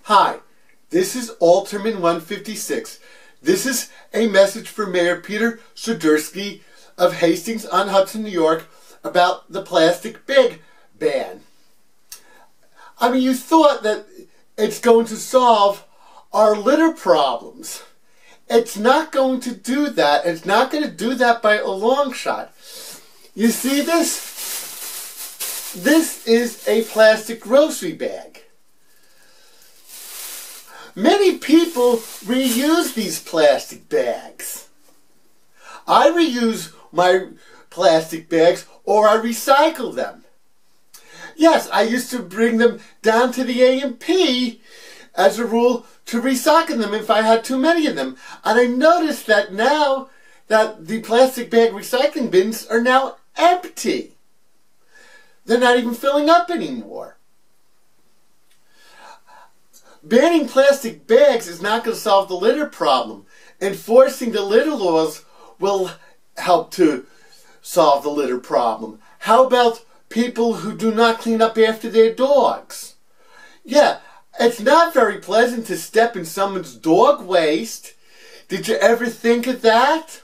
Hi, this is Alterman 156. This is a message for Mayor Peter Swiderski of Hastings-on-Hudson, New York, about the plastic bag ban. I mean, you thought that it's going to solve our litter problems. It's not going to do that. It's not going to do that by a long shot. You see this? This is a plastic grocery bag. Many people reuse these plastic bags. I reuse my plastic bags or I recycle them. Yes, I used to bring them down to the A&P as a rule to recycle them if I had too many of them. And I noticed that now that the plastic bag recycling bins are now empty. They're not even filling up anymore. Banning plastic bags is not going to solve the litter problem. Enforcing the litter laws will help to solve the litter problem. How about people who do not clean up after their dogs? Yeah, it's not very pleasant to step in someone's dog waste. Did you ever think of that?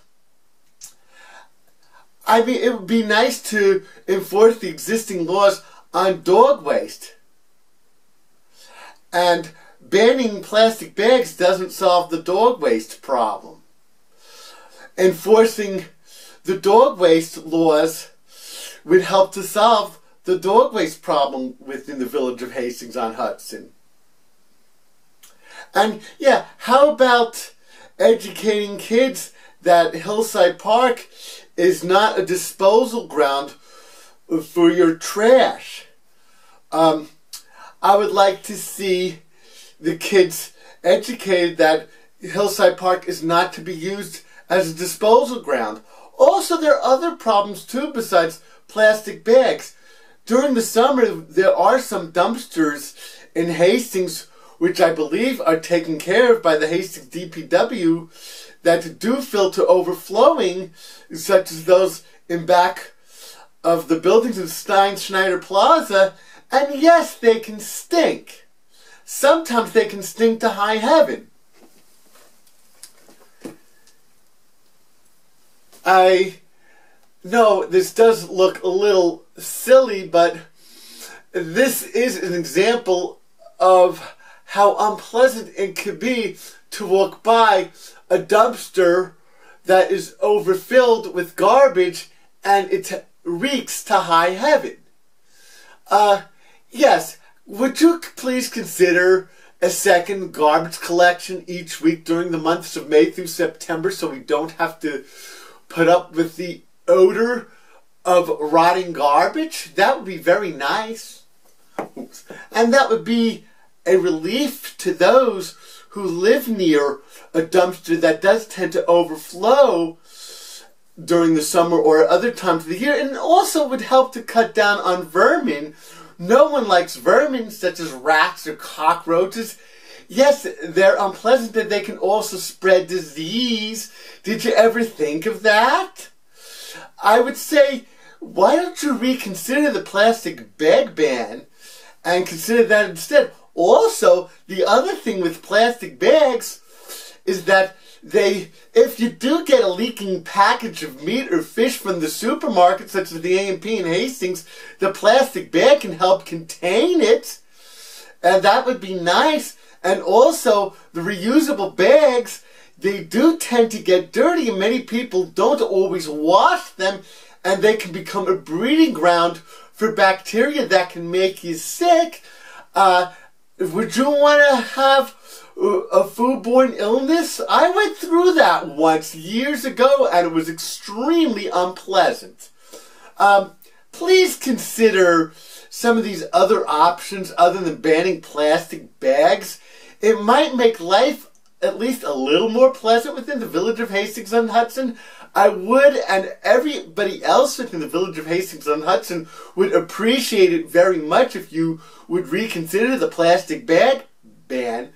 I mean, it would be nice to enforce the existing laws on dog waste. And banning plastic bags doesn't solve the dog waste problem. Enforcing the dog waste laws would help to solve the dog waste problem within the village of Hastings-on-Hudson. And yeah, how about educating kids that Hillside Park is not a disposal ground for your trash? I would like to see the kids educated that Hillside Park is not to be used as a disposal ground. Also, there are other problems too besides plastic bags. During the summer, there are some dumpsters in Hastings which I believe are taken care of by the Hastings DPW that do fill to overflowing, such as those in back of the buildings in Schneider Plaza. And yes, they can stink. Sometimes they can stink to high heaven. I know this does look a little silly, but this is an example of how unpleasant it could be to walk by a dumpster that is overfilled with garbage and it reeks to high heaven. Yes, would you please consider a second garbage collection each week during the months of May through September so we don't have to put up with the odor of rotting garbage? That would be very nice. And that would be a relief to those who live near a dumpster that does tend to overflow during the summer or other times of the year, and also would help to cut down on vermin. No one likes vermin such as rats or cockroaches. Yes, they're unpleasant, but they can also spread disease. Did you ever think of that? I would say, why don't you reconsider the plastic bag ban and consider that instead? Also, the other thing with plastic bags is that if you do get a leaking package of meat or fish from the supermarket, such as the A&P in Hastings, the plastic bag can help contain it. And that would be nice. And also, the reusable bags, they do tend to get dirty, and many people don't always wash them, and they can become a breeding ground for bacteria that can make you sick. Would you want to have a foodborne illness? I went through that once years ago, and it was extremely unpleasant. Please consider some of these other options other than banning plastic bags. It might make life at least a little more pleasant within the village of Hastings-on-Hudson. I would, and everybody else within the village of Hastings-on-Hudson would appreciate it very much if you would reconsider the plastic bag ban.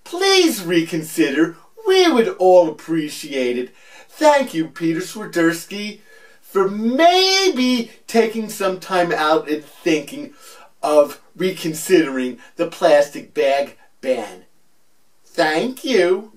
Please reconsider. We would all appreciate it. Thank you, Peter Swiderski, for maybe taking some time out and thinking of reconsidering the plastic bag ban. Thank you.